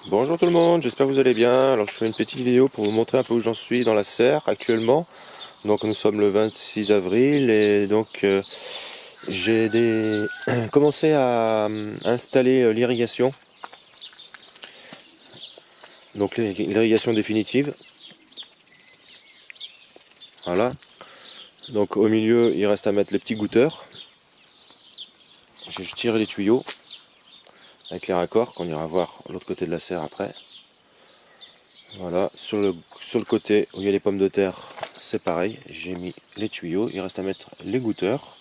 Bonjour tout le monde, j'espère que vous allez bien. Alors je fais une petite vidéo pour vous montrer un peu où j'en suis dans la serre actuellement. Donc nous sommes le 26 avril et donc commencé à installer l'irrigation. Donc l'irrigation définitive. Voilà. Donc au milieu il reste à mettre les petits goutteurs. Je tire les tuyaux avec les raccords qu'on ira voir l'autre côté de la serre après. Voilà, sur le côté où il y a les pommes de terre, c'est pareil, j'ai mis les tuyaux, il reste à mettre les goutteurs.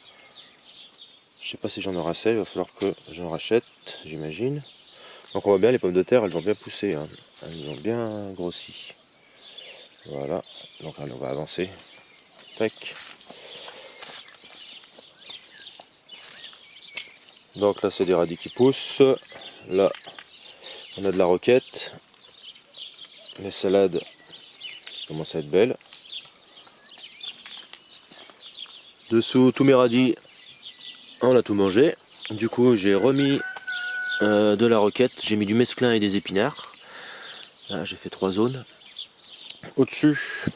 Je sais pas si j'en aurai assez, il va falloir que j'en rachète, j'imagine. Donc on voit bien les pommes de terre, elles ont bien poussé, hein. Elles ont bien grossi. Voilà, donc allez, on va avancer. Tac. Donc là c'est des radis qui poussent. Là on a de la roquette. Les salades commencent à être belles. Dessous tous mes radis, on a tout mangé. Du coup j'ai remis de la roquette, j'ai mis du mesclin et des épinards. Là j'ai fait 3 zones. Au-dessus,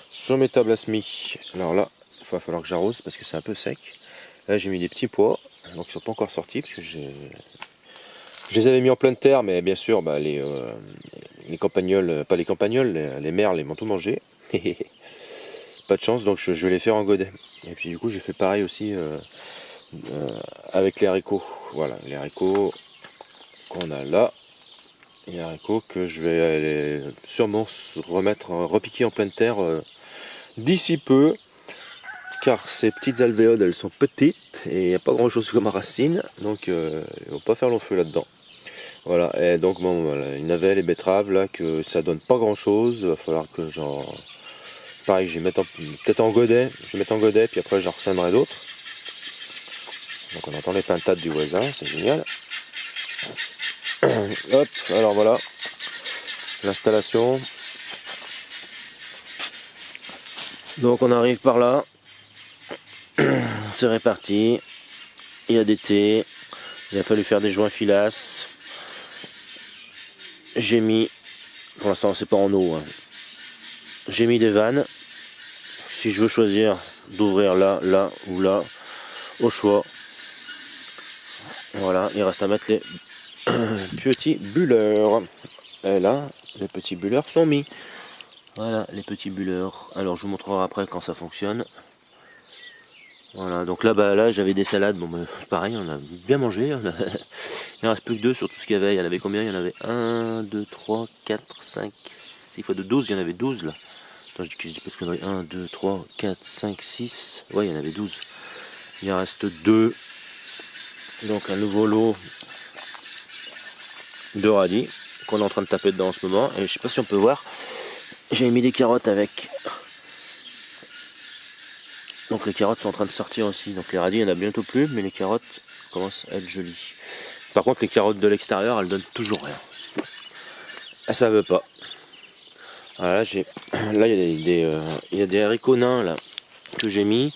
sur mes tables à semis, alors là il va falloir que j'arrose parce que c'est un peu sec. Là j'ai mis des petits pois, donc ils sont pas encore sortis parce que je les avais mis en pleine terre, mais bien sûr bah, les campagnols, pas les campagnols, les merles, ils m'ont tout mangé. Pas de chance, donc je vais les faire en godet. Et puis du coup j'ai fait pareil aussi avec les haricots. Voilà, les haricots qu'on a là. Les haricots que je vais aller sûrement repiquer en pleine terre d'ici peu. Car ces petites alvéoles, elles sont petites et il n'y a pas grand chose comme racine. Donc ils ne vont pas faire long feu là-dedans. Voilà, et donc bon, voilà, une navelle et betterave là, que ça donne pas grand chose. Il va falloir que j'en... Pareil, je vais mettre peut-être en godet. Je vais mettre en godet, puis après j'en ressèmerai d'autres. Donc on entend les pintades du voisin, c'est génial. Hop, alors voilà, l'installation. Donc on arrive par là. C'est réparti. Il y a des thés. Il a fallu faire des joints filasse. J'ai mis, pour l'instant c'est pas en eau, hein. J'ai mis des vannes. Si je veux choisir d'ouvrir là, là ou là, au choix. Voilà, il reste à mettre les petits bulleurs. Et là, les petits bulleurs sont mis. Voilà, les petits bulleurs. Alors je vous montrerai après quand ça fonctionne. Voilà, donc là, là j'avais des salades. Bon, bah, pareil, on a bien mangé. Il ne reste plus que 2 sur tout ce qu'il y avait. Il y en avait combien? Il y en avait 1, 2, 3, 4, 5, 6 fois de 12. Il y en avait 12 là. Attends, je dis pas ce qu'il y en avait. 1, 2, 3, 4, 5, 6. Ouais, il y en avait 12. Il en reste 2. Donc un nouveau lot de radis qu'on est en train de taper dedans en ce moment. Et je sais pas si on peut voir. J'ai mis des carottes avec. Donc les carottes sont en train de sortir aussi. Donc les radis, il n'y en a bientôt plus, mais les carottes commencent à être jolies. Par contre, les carottes de l'extérieur, elles donnent toujours rien. Ah, ça veut pas. Voilà, là il y a des haricots nains là que j'ai mis.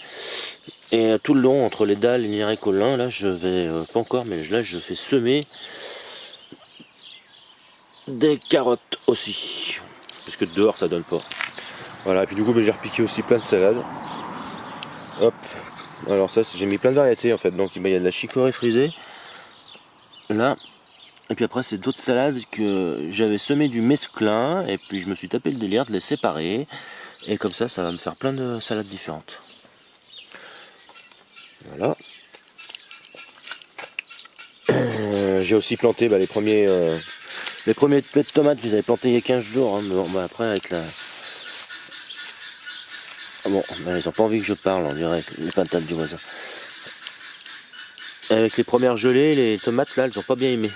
Et tout le long entre les dalles et les haricots nains, là je vais pas encore, mais là je fais semer des carottes aussi. Parce que dehors ça donne pas. Voilà, et puis du coup j'ai repiqué aussi plein de salades. Hop. Alors ça, j'ai mis plein de variétés en fait. Donc il y a de la chicorée frisée. Là. Et puis après c'est d'autres salades que j'avais semé du mesclin. Et puis je me suis tapé le délire de les séparer. Et comme ça va me faire plein de salades différentes. Voilà. J'ai aussi planté les premiers pets de tomates. Je les avais plantés il y a 15 jours. Hein. Bon, après avec la... Ah bon, ils n'ont pas envie que je parle, on dirait les patates du voisin. Avec les premières gelées, les tomates là, elles n'ont pas bien aimé.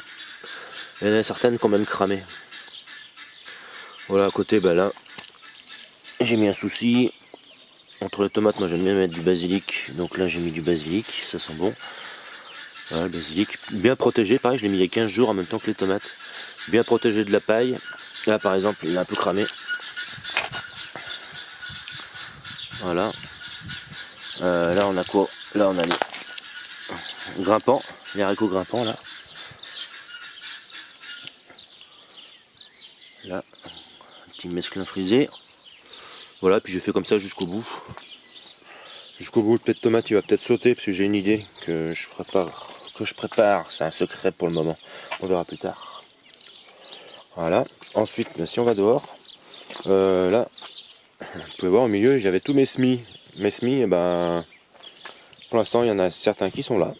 Il y en a certaines qui ont même cramé. Voilà, à côté, là, j'ai mis un souci. Entre les tomates, moi j'aime bien mettre du basilic. Donc là, j'ai mis du basilic, ça sent bon. Voilà, le basilic, bien protégé. Pareil, je l'ai mis il y a 15 jours en même temps que les tomates. Bien protégé de la paille. Là, par exemple, il est un peu cramé. Voilà. Là, on a quoi? Là, on a les grimpants, les haricots grimpants, là. Là, un petit mesclin frisé. Voilà, puis j'ai fait comme ça jusqu'au bout. Jusqu'au bout, le pet de tomate il va peut-être sauter parce que j'ai une idée que je prépare. C'est un secret pour le moment. On verra plus tard. Voilà. Ensuite, si on va dehors, là, vous pouvez voir au milieu, j'avais tous mes semis. Mes semis, eh ben, pour l'instant, il y en a certains qui sont là.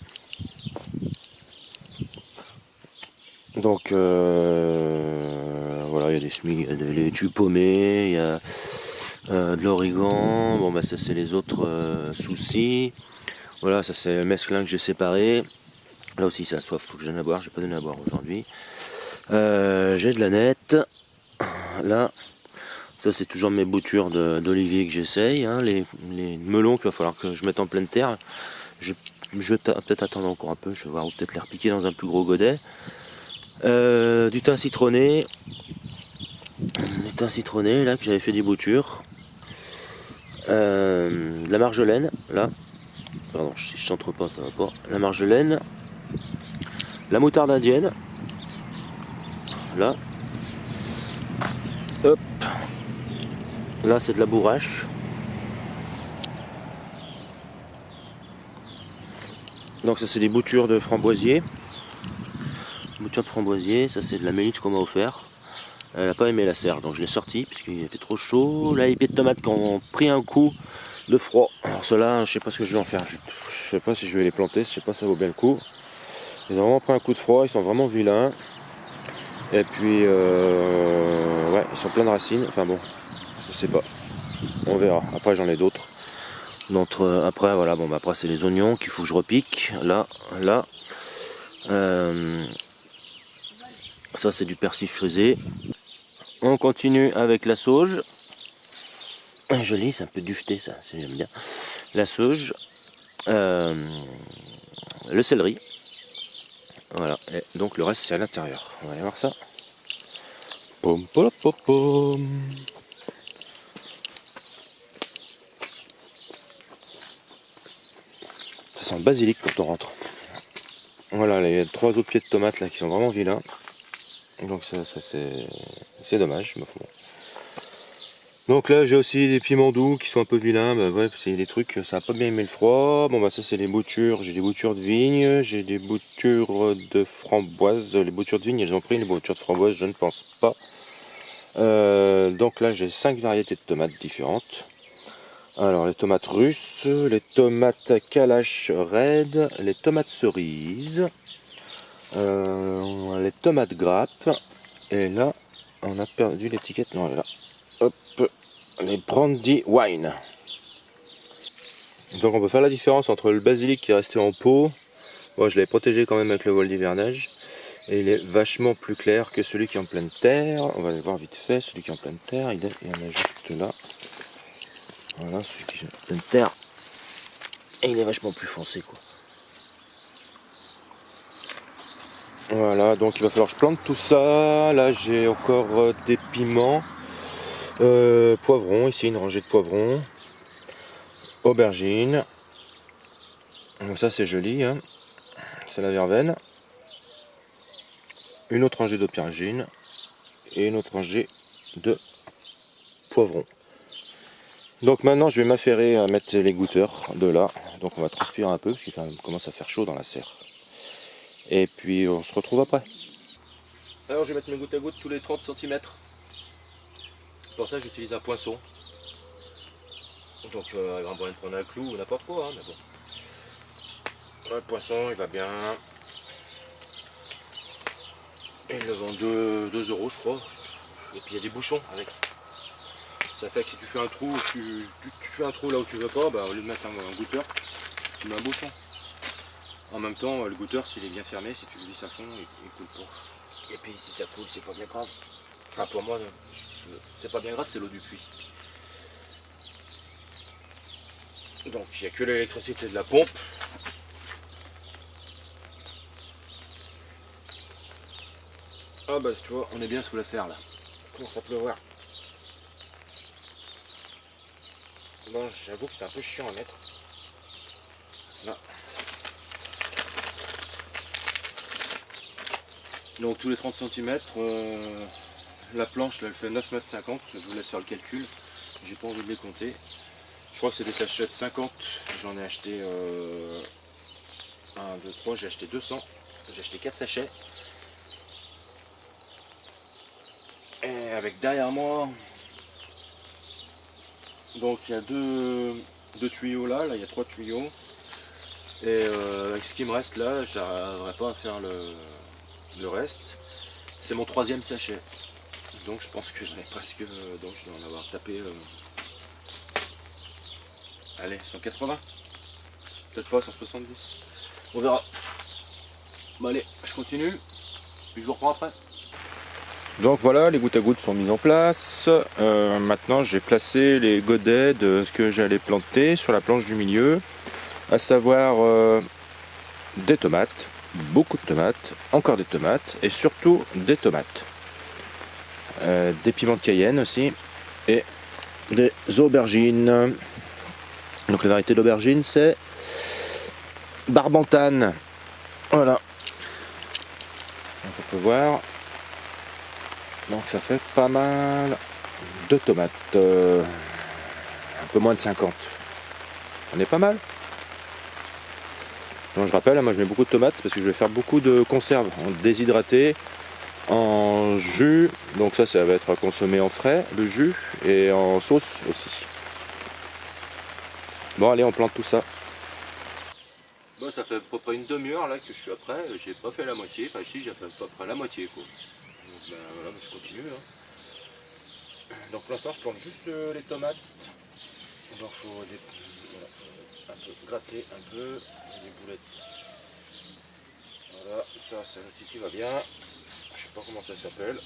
Donc, voilà, il y a des semis, il y a des laitues paumées, il y a de l'origan. Bon, bah, ça, c'est les autres soucis. Voilà, ça, c'est le mesclin que j'ai séparé. Là aussi, ça a soif, faut que je donne à boire. J'ai pas donné à boire aujourd'hui. J'ai de la nette. Là, ça c'est toujours mes boutures d'olivier que j'essaye. Hein, les melons qu'il va falloir que je mette en pleine terre. Je vais peut-être attendre encore un peu. Je vais voir, ou peut-être les repiquer dans un plus gros godet. Du thym citronné. Du thym citronné, là, que j'avais fait des boutures. De la marjolaine, là. Pardon, si je chante pas, ça va pas. La marjolaine. La moutarde indienne. Là. Hop. Là, c'est de la bourrache. Donc ça, c'est des boutures de framboisier. Boutures de framboisier, ça c'est de la mélisse qu'on m'a offert. Elle n'a pas aimé la serre, donc je l'ai sorti puisqu'il a fait trop chaud. Là, les pieds de tomates qui ont pris un coup de froid. Alors ceux-là, je sais pas ce que je vais en faire. Je sais pas si je vais les planter, je sais pas si ça vaut bien le coup. Ils ont vraiment pris un coup de froid, ils sont vraiment vilains. Et puis, ouais, ils sont pleins de racines. Enfin bon, je sais pas. On verra. Après, j'en ai d'autres. Après, voilà, bon, bah, après c'est les oignons qu'il faut que je repique. Là. Ça, c'est du persil frisé. On continue avec la sauge. Joli, c'est un peu duveté ça, j'aime bien. La sauge, le céleri. Voilà, et donc le reste c'est à l'intérieur. On va aller voir ça. Pom, pom, pom, pom. Ça sent le basilic quand on rentre. Voilà, les 3 autres pieds de tomates là qui sont vraiment vilains. Donc ça c'est dommage, mais bon. Donc là j'ai aussi des piments doux qui sont un peu vilains, bah ouais, c'est des trucs, ça a pas bien aimé le froid. Bon bah ça c'est les boutures, j'ai des boutures de vigne, j'ai des boutures de framboise. Les boutures de vigne elles ont pris, les boutures de framboise je ne pense pas. Donc là j'ai 5 variétés de tomates différentes. Alors les tomates russes, les tomates calache red, les tomates cerises, les tomates grappes, et là on a perdu l'étiquette, non elle est là. Hop, les brandy wine. Donc on peut faire la différence entre le basilic qui est resté en pot, moi je l'avais protégé quand même avec le voile d'hivernage, et il est vachement plus clair que celui qui est en pleine terre. On va aller voir vite fait, celui qui est en pleine terre, il y en a juste là. Voilà, celui qui est en pleine terre, et il est vachement plus foncé quoi. Voilà, donc il va falloir que je plante tout ça. Là j'ai encore des piments, poivrons, ici une rangée de poivrons, aubergines. Donc ça c'est joli, hein. C'est la verveine. Une autre rangée d'aubergines et une autre rangée de poivrons. Donc maintenant je vais m'affairer à mettre les goûteurs de là. Donc on va transpirer un peu parce qu'il commence à faire chaud dans la serre. Et puis on se retrouve après. Alors je vais mettre mes gouttes à gouttes tous les 30 cm. Pour ça j'utilise un poinçon. Donc il va vraiment prendre un clou ou n'importe quoi, hein, mais bon. Le poisson il va bien. Et il le vend 2 € je crois. Et puis il y a des bouchons avec. Ça fait que si tu fais un trou, tu fais un trou là où tu veux pas, bah, au lieu de mettre un goûteur, tu mets un bouchon. En même temps, le goûteur s'il est bien fermé, si tu le vis à fond, il coule pas. Et puis si ça coule, c'est pas bien grave. Enfin pour moi, c'est pas bien grave, c'est l'eau du puits. Donc il n'y a que l'électricité de la pompe. Ah bah tu vois, on est bien sous la serre là. Commence à pleuvoir. Bon, j'avoue que c'est un peu chiant à mettre. Là. Donc tous les 30 cm, La planche là, elle fait 9,50 m, je vous laisse faire le calcul, j'ai pas envie de les compter. Je crois que c'est des sachets de 50, j'en ai acheté 1, 2, 3, j'ai acheté 200, j'ai acheté 4 sachets. Et avec derrière moi, donc il y a deux tuyaux là, il y a 3 tuyaux. Et avec ce qui me reste là, j'arriverai pas à faire le reste. C'est mon 3e sachet. Donc je pense que je vais presque, donc je dois en avoir tapé, allez, 180, peut-être pas 170, on verra. Bon allez, je continue, puis je vous reprends après. Donc voilà, les gouttes à gouttes sont mises en place. Maintenant j'ai placé les godets de ce que j'allais planter sur la planche du milieu, à savoir des tomates, beaucoup de tomates, encore des tomates et surtout des tomates. Des piments de Cayenne aussi et des aubergines. Donc la variété d'aubergine c'est Barbantane. Voilà. Donc on peut voir. Donc ça fait pas mal de tomates. Un peu moins de 50. On est pas mal. Donc je rappelle, moi je mets beaucoup de tomates parce que je vais faire beaucoup de conserves en déshydraté, en jus, donc ça va être consommé en frais, le jus, et en sauce aussi. Bon allez, on plante tout ça. Bon, ça fait à peu près une demi-heure là que je suis après, j'ai pas fait la moitié, enfin si, j'ai fait à peu près la moitié quoi. Donc ben voilà, je continue. Hein. Donc pour l'instant je plante juste les tomates. Donc il faut voilà, un peu gratter un peu, des boulettes. Voilà, ça c'est un outil qui va bien. Je sais pas comment ça s'appelle.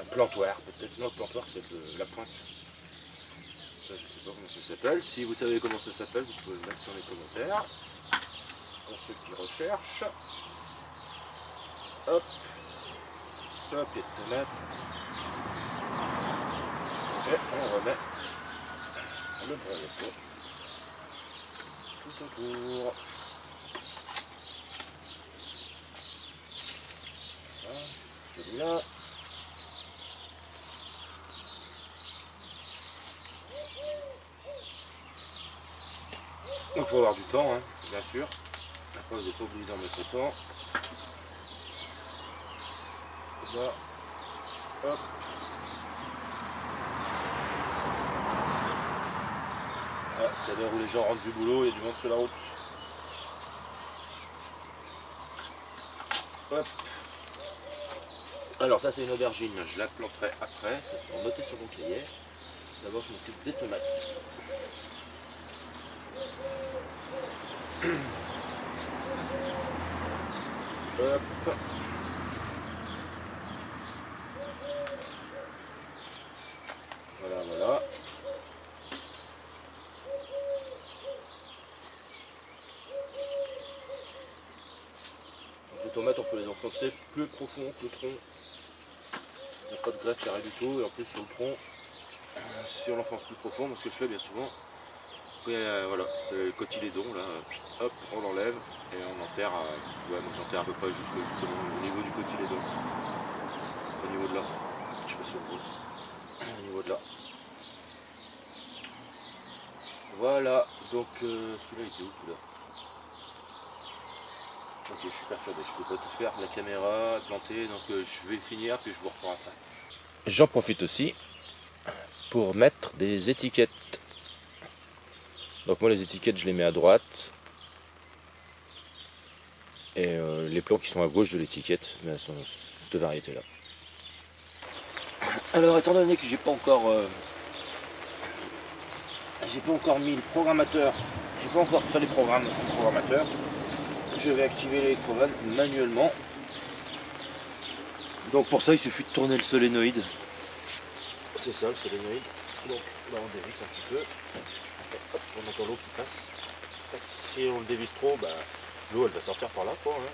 Un plantoir, peut-être. Non, le plantoir c'est de la pointe. Ça je sais pas comment ça s'appelle. Si vous savez comment ça s'appelle, vous pouvez le mettre dans les commentaires. Pour ceux qui recherchent. Hop. Hop, il y a de tomates. Et on remet le broyeur tout autour. Voilà, celui-là. Donc il faut avoir du temps, hein, bien sûr. Après vous n'êtes pas obligé d'en mettre autant. Là, hop. Ah, c'est l'heure où les gens rentrent du boulot, il y a du monde sur la route. Hop. Alors ça c'est une aubergine, je la planterai après, c'est pour noter sur mon cahier. D'abord je m'occupe des tomates. Hop. Voilà, voilà. Donc les tomates on peut les enfoncer plus profond que le tronc. Il n'y a pas de greffe, il n'y a rien du tout. Et en plus sur le tronc, si on l'enfonce plus profond, moi ce que je fais bien souvent, voilà, c'est le cotylédon là, hop, on l'enlève et on enterre, ouais, moi j'enterre à peu près justement au niveau du cotylédon. Au niveau de là, je sais pas si on voit, au niveau de là. Voilà, donc celui-là était où celui-là? Ok, je suis perturbé, je peux pas tout faire, la caméra plantée, donc je vais finir puis je vous reprends après. J'en profite aussi pour mettre des étiquettes. Donc moi les étiquettes je les mets à droite et les plants qui sont à gauche de l'étiquette sont cette variété là. Alors étant donné que j'ai pas encore mis le programmateur, j'ai pas encore fait les programmes dans le programmateur, je vais activer l'électrogène manuellement. Donc pour ça il suffit de tourner le solénoïde. C'est ça le solénoïde. Donc là on dévisse un petit peu. Hop, on entend l'eau qui passe. Si on le dévisse trop, bah, l'eau elle va sortir par là quoi, hein,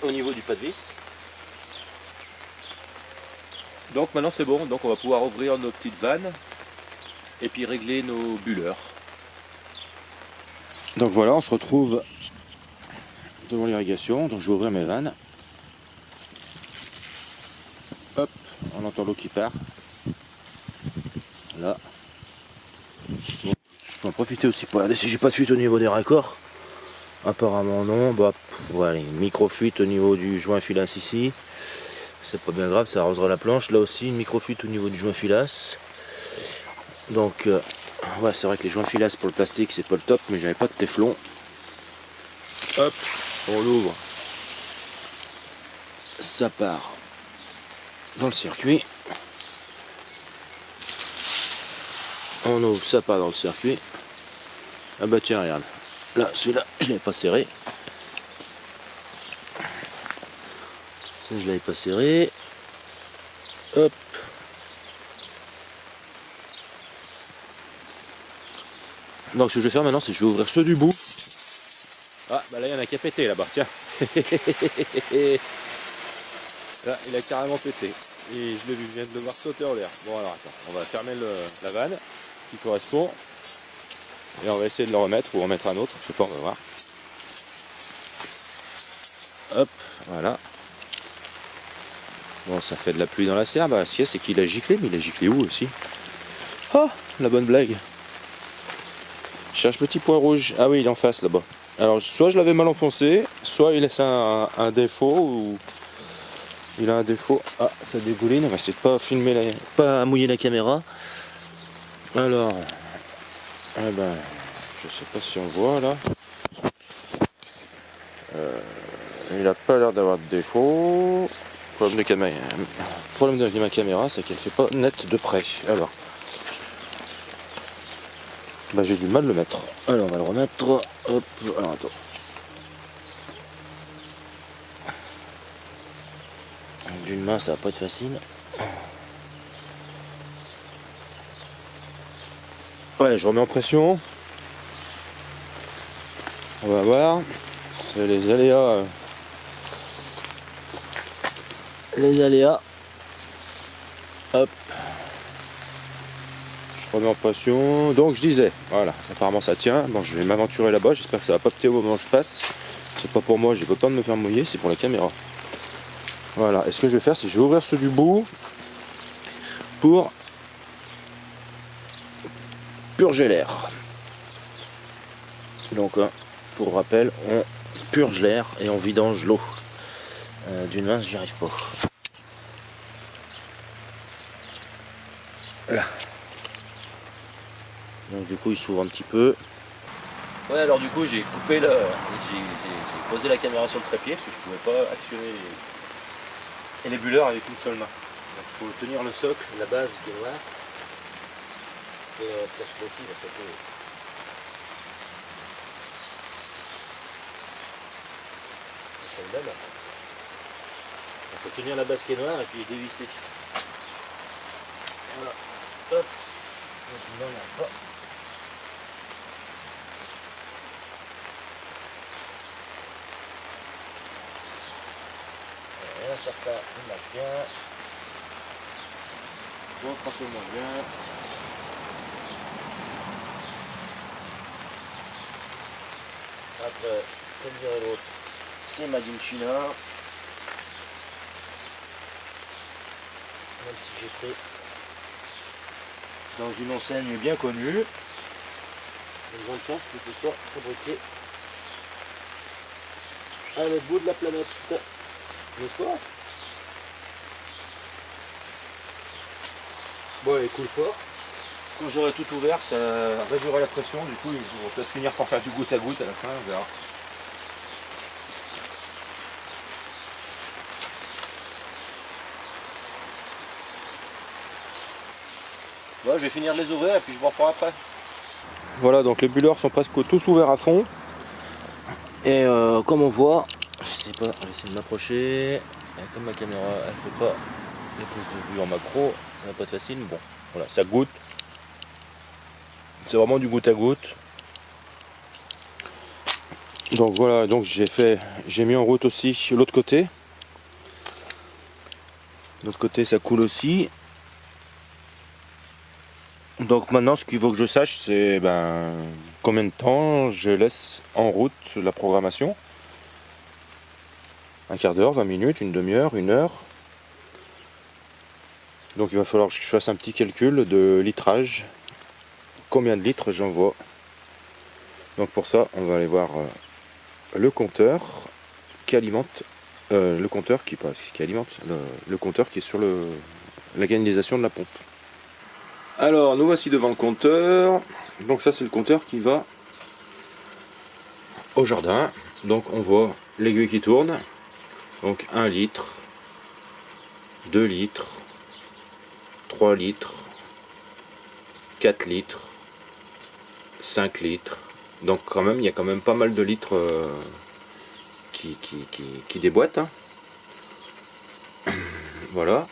au niveau du pas de vis. Donc maintenant c'est bon, donc on va pouvoir ouvrir nos petites vannes et puis régler nos bulleurs. Donc voilà, on se retrouve devant l'irrigation, donc je vais ouvrir mes vannes. Hop, On entend l'eau qui part. Là. Bon, je peux en profiter aussi pour regarder si j'ai pas de fuite au niveau des raccords. Apparemment non. Bah, voilà, une micro-fuite au niveau du joint filasse ici. C'est pas bien grave, ça arrosera la planche. Là aussi, une micro-fuite au niveau du joint filasse. Donc, ouais, c'est vrai que les joints filasse pour le plastique, c'est pas le top, mais j'avais pas de téflon. Hop, on l'ouvre. Ça part dans le circuit. On ouvre, ça part dans le circuit. Ah bah tiens, regarde. Là, celui-là, je l'avais pas serré. Ça, je l'avais pas serré. Hop. Donc ce que je vais faire maintenant, c'est que je vais ouvrir ceux du bout. Ah, bah là, il y en a qui a pété là-bas, tiens. Là, il a carrément pété. Et je viens de le voir sauter en l'air. Bon, alors attends, on va fermer la vanne qui correspond. Et on va essayer de le remettre ou remettre un autre. Je sais pas, on va voir. Hop, voilà. Bon, ça fait de la pluie dans la serre. Bah, ce qu'il y a, c'est qu'il a giclé, mais il a giclé où aussi? Oh, la bonne blague. Je cherche petit point rouge. Ah oui, il est en face là-bas. Alors, soit je l'avais mal enfoncé, soit il laisse un défaut ou. Il a un défaut. Ah, ça dégouline. On va essayer de pas filmer pas mouiller la caméra. Alors, eh ben, je sais pas si on voit là. Il a pas l'air d'avoir de défaut. Problème de ma caméra, c'est qu'elle fait pas net de près. Alors, bah j'ai du mal à le mettre. Alors, on va le remettre. Hop. Alors attends. D'une main, ça va pas être facile. Ouais, je remets en pression. On va voir. C'est les aléas. Les aléas. Hop. Je remets en pression. Donc je disais, voilà, apparemment ça tient. Bon, je vais m'aventurer là-bas. J'espère que ça va pas péter au moment où je passe. C'est pas pour moi, j'ai pas peur de me faire mouiller, c'est pour la caméra. Voilà, et ce que je vais faire, c'est que je vais ouvrir ceux du bout pour purger l'air. Donc, pour rappel, on purge l'air et on vidange l'eau. D'une main, j'y arrive pas. Là. Donc du coup, il s'ouvre un petit peu. Ouais, alors du coup, j'ai coupé j'ai posé la caméra sur le trépied parce que je pouvais pas actionner les bulleurs avec une seule main. Donc il faut tenir le socle, la base qui est noire. Et ça se aussi, là, ça peut. C'est le même. Il faut tenir la base qui est noire et puis dévisser. Voilà. Hop. Non, il n'y a pas. Il y en a certains qui marchent bien. D'autres un peu moins bien. Après, comme dirait l'autre, c'est Made in China. Même si j'ai pris dans une enseigne bien connue, il y a une grande chance que ce soit fabriqué à l'autre bout de la planète. N'est-ce pas? Bon, elle coule fort. Quand j'aurai tout ouvert, ça réduira la pression. Du coup, ils vont peut-être finir par faire du goutte à goutte à la fin. On verra. Bon, je vais finir de les ouvrir et puis je vous reprends après. Voilà, donc les bulleurs sont presque tous ouverts à fond. Et comme on voit, je sais pas, j'essaie de m'approcher. Comme ma caméra elle fait pas les prises de vue en macro, ça va pas être facile. Bon, voilà, ça goûte. C'est vraiment du goutte à goutte. Donc voilà, donc j'ai mis en route aussi l'autre côté. L'autre côté ça coule aussi. Donc maintenant ce qu'il faut que je sache c'est combien de temps je laisse en route la programmation. Un quart d'heure, 20 minutes, une demi-heure, une heure. Donc il va falloir que je fasse un petit calcul de litrage. Combien de litres j'envoie. Donc pour ça, on va aller voir le compteur qui alimente, le compteur qui alimente, le compteur qui est sur la canalisation de la pompe. Alors nous voici devant le compteur. Donc ça c'est le compteur qui va au jardin. Donc on voit l'aiguille qui tourne. Donc 1 litre, 2 litres, 3 litres, 4 litres, 5 litres. Donc quand même, il y a quand même pas mal de litres qui déboîtent. Hein. Voilà.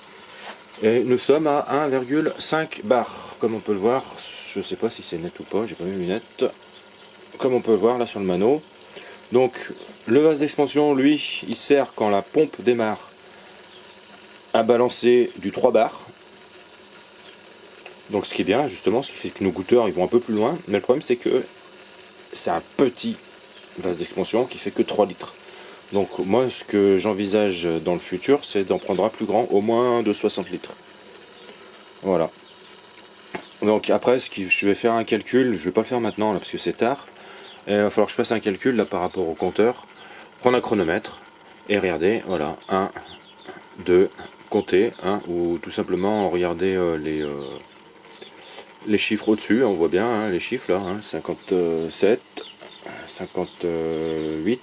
Et nous sommes à 1,5 bar. Comme on peut le voir, je sais pas si c'est net ou pas, j'ai pas mes lunettes. Comme on peut le voir là sur le mano. Donc le vase d'expansion, lui, il sert quand la pompe démarre à balancer du 3 bars. Donc ce qui est bien justement, ce qui fait que nos goutteurs ils vont un peu plus loin. Mais le problème c'est que c'est un petit vase d'expansion qui fait que 3 litres. Donc moi ce que j'envisage dans le futur c'est d'en prendre un plus grand, au moins de 60 litres. Voilà. Donc après je vais faire un calcul, je vais pas le faire maintenant là parce que c'est tard. Et il va falloir que je fasse un calcul là par rapport au compteur. Prendre un chronomètre et regarder, voilà, 1, 2, compter, hein, ou tout simplement regarder les chiffres au-dessus, on voit bien hein, les chiffres là, hein, 57, 58,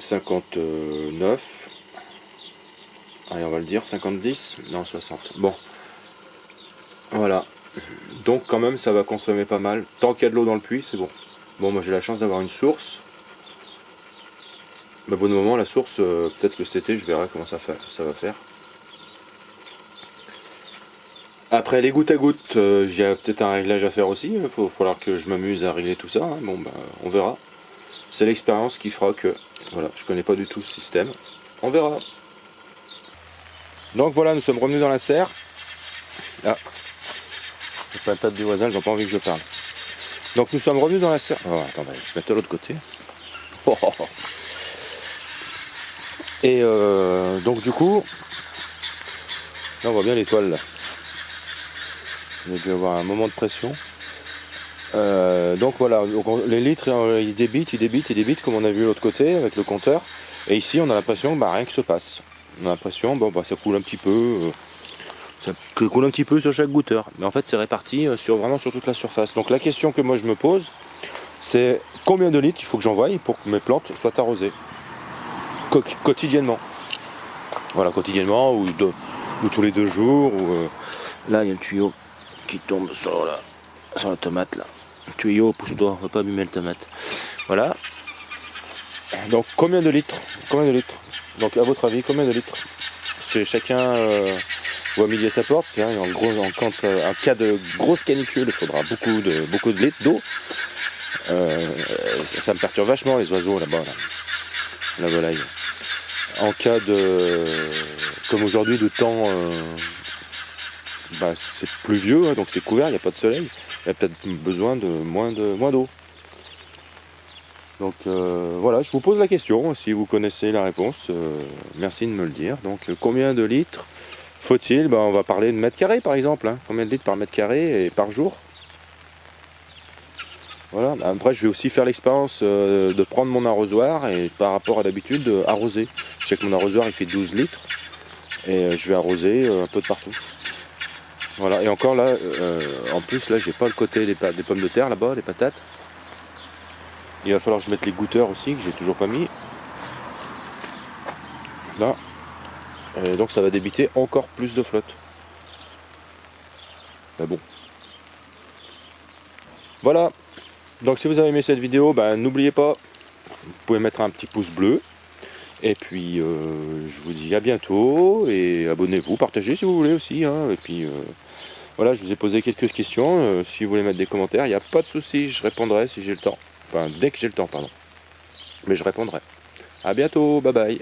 59, allez on va le dire, 50, non 60, bon, voilà, donc quand même ça va consommer pas mal, tant qu'il y a de l'eau dans le puits c'est bon. Bon moi j'ai la chance d'avoir une source, mais bon au moment la source, peut-être que cet été je verrai comment ça va faire. Après les gouttes à gouttes, il y a peut-être un réglage à faire aussi, il va falloir que je m'amuse à régler tout ça, hein. Bon bah on verra. C'est l'expérience qui fera que, voilà, je connais pas du tout ce système, on verra. Donc voilà, nous sommes revenus dans la serre. Ah, les patates du voisin, elles n'ont pas envie que je parle. Donc nous sommes revenus dans la serre. Oh, attends, on va se mettre de l'autre côté. Oh, oh, oh. Et donc du coup, là on voit bien l'étoile là. On a dû avoir un moment de pression. Donc voilà, donc les litres ils débitent comme on a vu de l'autre côté avec le compteur. Et ici on a l'impression que rien que se passe. On a l'impression bon ça coule un petit peu. Ça coule un petit peu sur chaque goutteur. Mais en fait c'est réparti vraiment sur toute la surface. Donc la question que moi je me pose, c'est combien de litres il faut que j'envoie pour que mes plantes soient arrosées quotidiennement. Voilà, quotidiennement ou tous les 2 jours. Là il y a le tuyau qui tombe sur la tomate là. Tuyau, pousse-toi, on va pas abîmer la tomate. Voilà. Donc combien de litres? Donc à votre avis, combien de litres? Chacun voit midi à sa porte. En cas de grosse canicule, il faudra beaucoup de litres d'eau. Ça me perturbe vachement les oiseaux là-bas, là. La volaille. En cas comme aujourd'hui de temps, c'est pluvieux, hein, donc c'est couvert, il n'y a pas de soleil. Il y a peut-être besoin de moins d'eau. Donc voilà, je vous pose la question, si vous connaissez la réponse, merci de me le dire. Donc combien de litres faut-il? On va parler de mètres carrés par exemple, hein. Combien de litres par mètre carré et par jour? Voilà, après je vais aussi faire l'expérience de prendre mon arrosoir et par rapport à d'habitude arroser. Je sais que mon arrosoir il fait 12 litres et je vais arroser un peu de partout. Voilà, et encore là, en plus là j'ai pas le côté des pommes de terre là-bas, les patates. Il va falloir que je mette les goutteurs aussi, que j'ai toujours pas mis. Là. Et donc ça va débiter encore plus de flotte. Mais bon. Voilà. Donc si vous avez aimé cette vidéo, n'oubliez pas, vous pouvez mettre un petit pouce bleu. Et puis je vous dis à bientôt. Et abonnez-vous, partagez si vous voulez aussi. Hein. Et puis voilà, je vous ai posé quelques questions. Si vous voulez mettre des commentaires, il n'y a pas de souci, je répondrai si j'ai le temps. Enfin, dès que j'ai le temps, pardon. Mais je répondrai. À bientôt, bye bye.